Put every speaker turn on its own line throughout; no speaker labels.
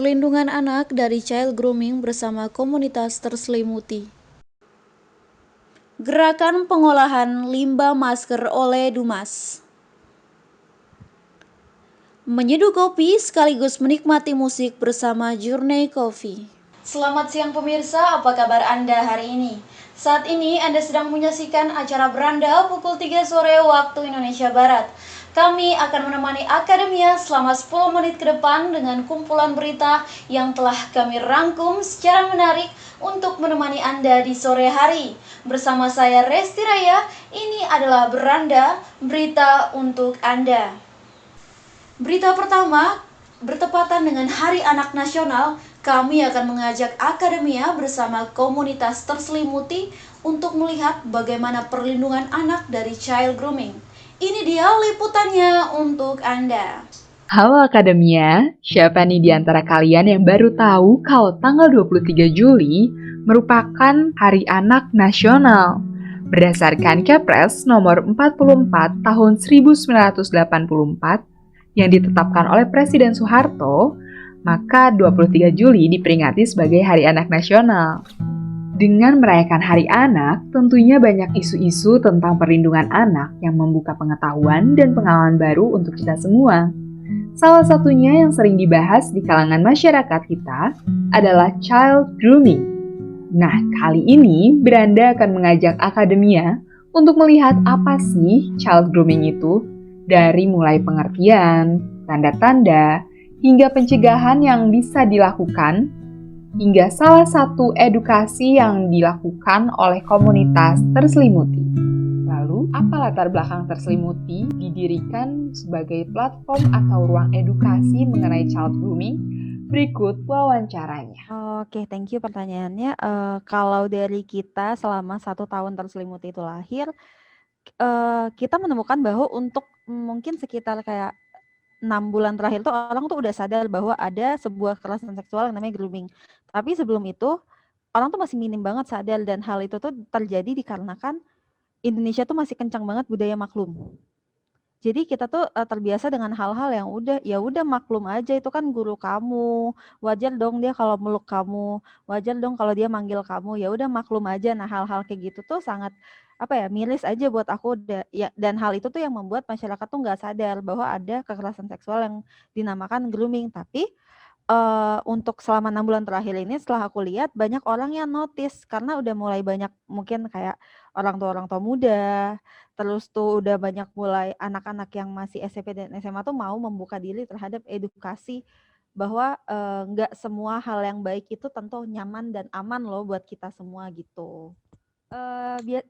Perlindungan anak dari child grooming bersama komunitas terselimuti. Gerakan pengolahan limbah masker oleh Dumas. Menyeduh kopi sekaligus menikmati musik bersama Journey Coffee. Selamat siang pemirsa, apa kabar Anda hari ini? Saat ini Anda sedang menyaksikan acara Beranda pukul 3 sore waktu Indonesia Barat. Kami akan menemani Akademia selama 10 menit ke depan dengan kumpulan berita yang telah kami rangkum secara menarik untuk menemani Anda di sore hari. Bersama saya Resti Raya, ini adalah Beranda, berita untuk Anda. Berita pertama, bertepatan dengan Hari Anak Nasional, kami akan mengajak Akademia bersama komunitas terselimuti untuk melihat bagaimana perlindungan anak dari child grooming. Ini dia liputannya untuk Anda.
Halo Akademia, siapa nih di antara kalian yang baru tahu kalau tanggal 23 Juli merupakan Hari Anak Nasional? Berdasarkan Kepres nomor 44 tahun 1984 yang ditetapkan oleh Presiden Soeharto, maka 23 Juli diperingati sebagai Hari Anak Nasional. Dengan merayakan Hari Anak, tentunya banyak isu-isu tentang perlindungan anak yang membuka pengetahuan dan pengalaman baru untuk kita semua. Salah satunya yang sering dibahas di kalangan masyarakat kita adalah child grooming. Nah, kali ini Beranda akan mengajak Akademia untuk melihat apa sih child grooming itu, dari mulai pengertian, tanda-tanda, hingga pencegahan yang bisa dilakukan, hingga salah satu edukasi yang dilakukan oleh komunitas terselimuti. Lalu, apa latar belakang terselimuti didirikan sebagai platform atau ruang edukasi mengenai child grooming? Berikut wawancaranya.
Oke, thank you pertanyaannya. Kalau dari kita selama 1 tahun terselimuti itu lahir, kita menemukan bahwa untuk mungkin sekitar kayak 6 bulan terakhir tuh orang tuh udah sadar bahwa ada sebuah kekerasan seksual yang namanya grooming. Tapi sebelum itu, orang tuh masih minim banget sadar dan hal itu tuh terjadi dikarenakan Indonesia tuh masih kencang banget budaya maklum. Jadi kita tuh, terbiasa dengan hal-hal yang ya udah maklum aja itu kan guru kamu, wajar dong dia kalau meluk kamu, wajar dong kalau dia manggil kamu, ya udah maklum aja. Nah hal-hal kayak gitu tuh sangat, apa ya, miris aja buat aku ya, dan hal itu tuh yang membuat masyarakat tuh nggak sadar bahwa ada kekerasan seksual yang dinamakan grooming. Tapi, untuk selama 6 bulan terakhir ini setelah aku lihat banyak orang yang notice karena udah mulai banyak mungkin kayak orang tua muda, terus tuh udah banyak mulai anak-anak yang masih SMP dan SMA tuh mau membuka diri terhadap edukasi bahwa, nggak semua hal yang baik itu tentu nyaman dan aman loh buat kita semua gitu.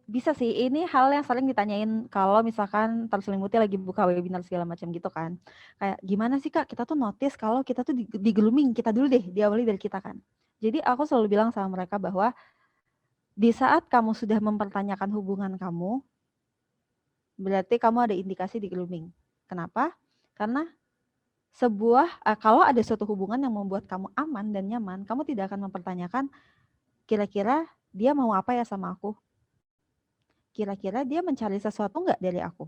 Bisa sih, ini hal yang sering ditanyain kalau misalkan terselimuti lagi buka webinar segala macam gitu kan. Kayak, "Gimana sih Kak, kita tuh notice kalau kita tuh di-grooming?" Kita dulu deh, diawali dari kita kan. Jadi aku selalu bilang sama mereka bahwa, di saat kamu sudah mempertanyakan hubungan kamu, berarti kamu ada indikasi di-grooming. Kenapa? Karena kalau ada suatu hubungan yang membuat kamu aman dan nyaman, kamu tidak akan mempertanyakan, "Kira-kira dia mau apa ya sama aku? Kira-kira dia mencari sesuatu nggak dari aku?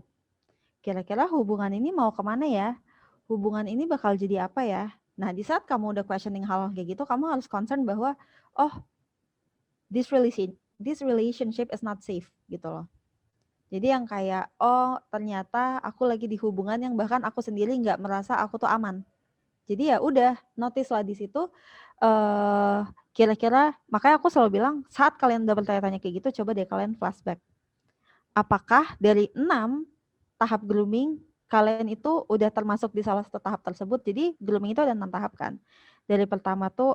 Kira-kira hubungan ini mau kemana ya? Hubungan ini bakal jadi apa ya?" Nah, di saat kamu udah questioning hal kayak gitu, kamu harus concern bahwa, oh, this relationship is not safe gitu loh. Jadi yang kayak, oh ternyata aku lagi di hubungan yang bahkan aku sendiri nggak merasa aku tuh aman. Jadi ya udah, notice lah di situ. Kira-kira, makanya aku selalu bilang, saat kalian udah bertanya-tanya kayak gitu, coba deh kalian flashback. Apakah dari 6 tahap grooming, kalian itu udah termasuk di salah satu tahap tersebut? Jadi grooming itu ada 6 tahap kan. Dari pertama tuh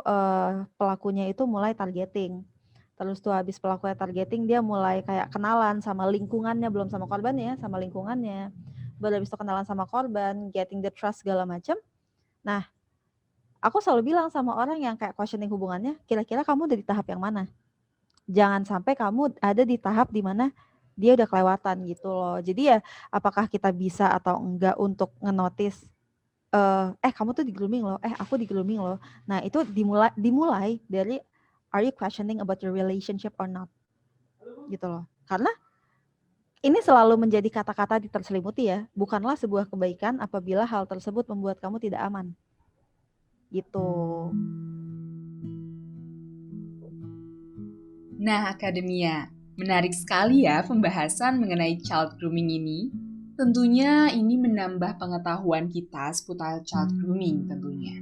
pelakunya itu mulai targeting. Terus tuh habis pelakunya targeting, dia mulai kayak kenalan sama lingkungannya, belum sama korbannya, sama lingkungannya. Baru habis itu kenalan sama korban, getting the trust segala macam. Nah, aku selalu bilang sama orang yang kayak questioning hubungannya, kira-kira kamu udah di tahap yang mana? Jangan sampai kamu ada di tahap di mana dia udah kelewatan gitu loh. Jadi ya apakah kita bisa atau enggak untuk ngenotis, kamu tuh di-grooming loh, aku di-grooming loh. Nah itu dimulai dari, are you questioning about your relationship or not? Gitu loh. Karena ini selalu menjadi kata-kata di terselimuti ya, bukanlah sebuah kebaikan apabila hal tersebut membuat kamu tidak aman. gitu.
Nah, Akademia, menarik sekali ya pembahasan mengenai child grooming ini. Tentunya ini menambah pengetahuan kita seputar child grooming tentunya.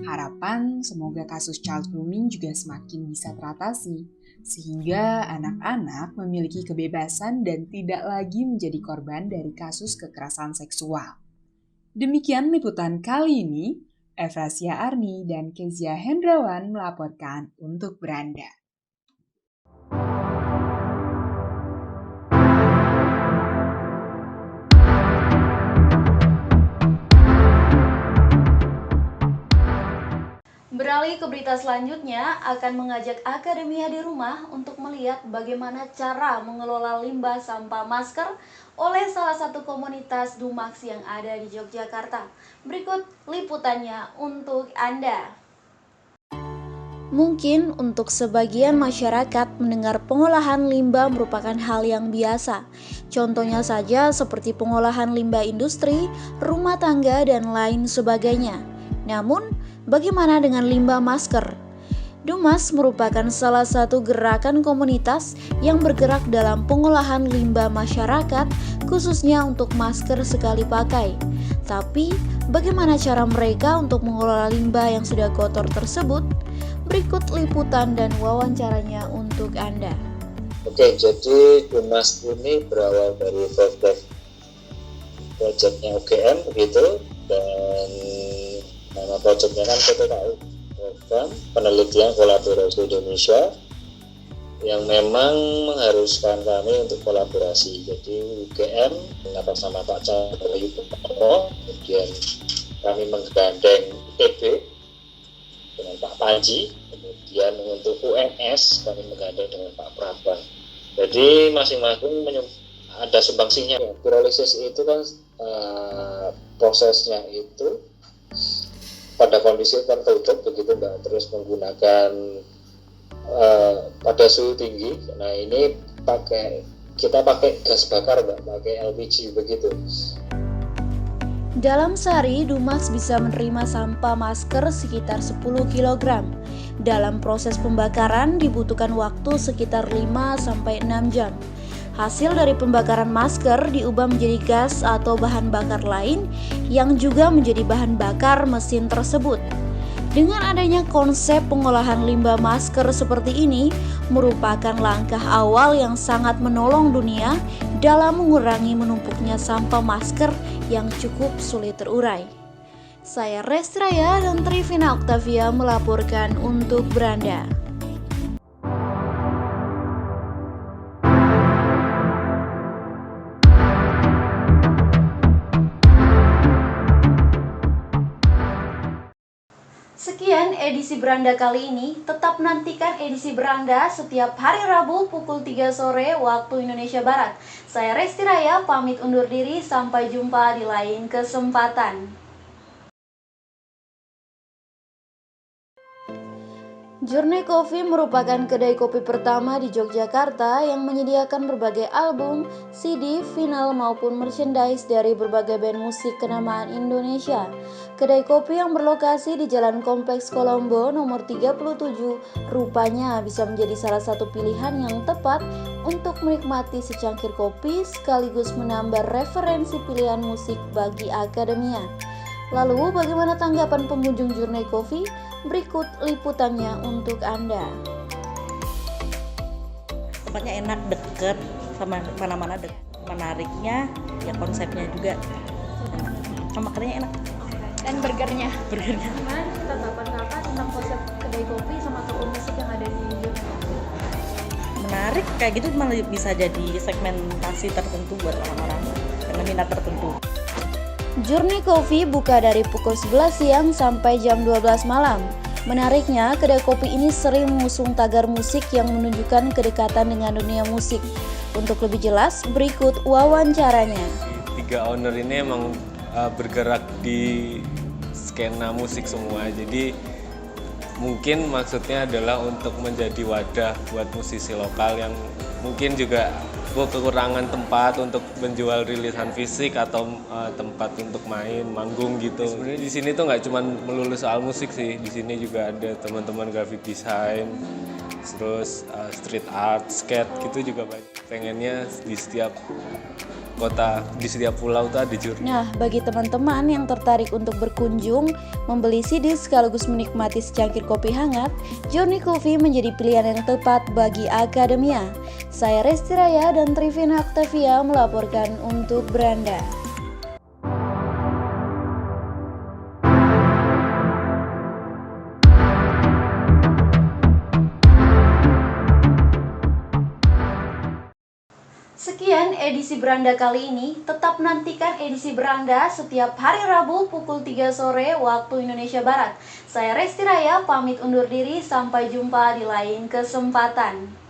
Harapan semoga kasus child grooming juga semakin bisa teratasi, sehingga anak-anak memiliki kebebasan dan tidak lagi menjadi korban dari kasus kekerasan seksual. Demikian liputan kali ini, Efrasia Arni dan Kezia Hendrawan melaporkan untuk Beranda.
Beralih ke berita selanjutnya, akan mengajak Akademia di Rumah untuk melihat bagaimana cara mengelola limbah sampah masker oleh salah satu komunitas Dumaks yang ada di Yogyakarta. Berikut liputannya untuk Anda. Mungkin untuk sebagian masyarakat mendengar pengolahan limbah merupakan hal yang biasa. Contohnya saja seperti pengolahan limbah industri, rumah tangga, dan lain sebagainya. Namun, bagaimana dengan limbah masker? Dumas merupakan salah satu gerakan komunitas yang bergerak dalam pengolahan limbah masyarakat, khususnya untuk masker sekali pakai. Tapi, bagaimana cara mereka untuk mengelola limbah yang sudah kotor tersebut? Berikut liputan dan wawancaranya untuk Anda.
Oke, jadi Dumas ini berawal dari proyeknya UGM begitu, dan nama proyeknya kan PPKI, Program Penelitian Kolaborasi Indonesia, yang memang mengharuskan kami untuk kolaborasi. Jadi UGM atas nama Pak Chandra Yubono, kemudian kami menggandeng ITB dengan Pak Panji, kemudian untuk UNS kami menggandeng dengan Pak Prabang. Jadi masing-masing ada sumbangsinya. Pirolisis itu kan prosesnya itu pada kondisi tertutup begitu Mbak, terus menggunakan pada suhu tinggi. Nah ini kita pakai gas bakar Mbak, pakai LPG begitu.
Dalam sehari, Dumas bisa menerima sampah masker sekitar 10 kg. Dalam proses pembakaran dibutuhkan waktu sekitar 5-6 jam. Hasil dari pembakaran masker diubah menjadi gas atau bahan bakar lain yang juga menjadi bahan bakar mesin tersebut. Dengan adanya konsep pengolahan limbah masker seperti ini merupakan langkah awal yang sangat menolong dunia dalam mengurangi menumpuknya sampah masker yang cukup sulit terurai. Saya Restraya dan Trivina Octavia melaporkan untuk Beranda. Sekian edisi Beranda kali ini. Tetap nantikan edisi Beranda setiap hari Rabu pukul 3 sore waktu Indonesia Barat. Saya Resti Raya pamit undur diri, sampai jumpa di lain kesempatan. Journey Coffee merupakan kedai kopi pertama di Yogyakarta yang menyediakan berbagai album, CD, vinyl maupun merchandise dari berbagai band musik kenamaan Indonesia. Kedai kopi yang berlokasi di Jalan Kompleks Kolombo nomor 37 rupanya bisa menjadi salah satu pilihan yang tepat untuk menikmati secangkir kopi sekaligus menambah referensi pilihan musik bagi Akademia. Lalu bagaimana tanggapan pengunjung Journey Coffee? Berikut liputannya untuk Anda.
Tempatnya enak, deket, sama mana-mana deket. Menariknya, ya konsepnya juga enak. Sama makanannya enak.
Dan burgernya.
Burgernya.
Gimana tanggapan kakak tentang konsep kedai kopi sama toko musik yang ada di Journey Coffee?
Menarik, kayak gitu malah bisa jadi segmentasi tertentu buat orang-orang dengan minat tertentu.
Journey Coffee buka dari pukul 11 siang sampai jam 12 malam. Menariknya, kedai kopi ini sering mengusung tagar musik yang menunjukkan kedekatan dengan dunia musik. Untuk lebih jelas, berikut wawancaranya.
3 owner ini emang bergerak di skena musik semua. Jadi mungkin maksudnya adalah untuk menjadi wadah buat musisi lokal yang mungkin juga kekurangan tempat untuk menjual rilisan fisik atau tempat untuk main manggung gitu. Sebenarnya di sini tuh nggak cuma melulu soal musik sih, di sini juga ada teman-teman graphic design, terus street art, skate gitu juga banyak. Pengennya di setiap kota, di setiap pulau tuh ada Journey.
Nah, bagi teman-teman yang tertarik untuk berkunjung, membeli CD sekaligus menikmati secangkir kopi hangat, Journey Coffee menjadi pilihan yang tepat bagi Akademia. Saya Resti Raya dan Trivina Octavia melaporkan untuk Beranda. Sekian edisi Beranda kali ini. Tetap nantikan edisi Beranda setiap hari Rabu pukul 3 sore waktu Indonesia Barat. Saya Resti Raya pamit undur diri, sampai jumpa di lain kesempatan.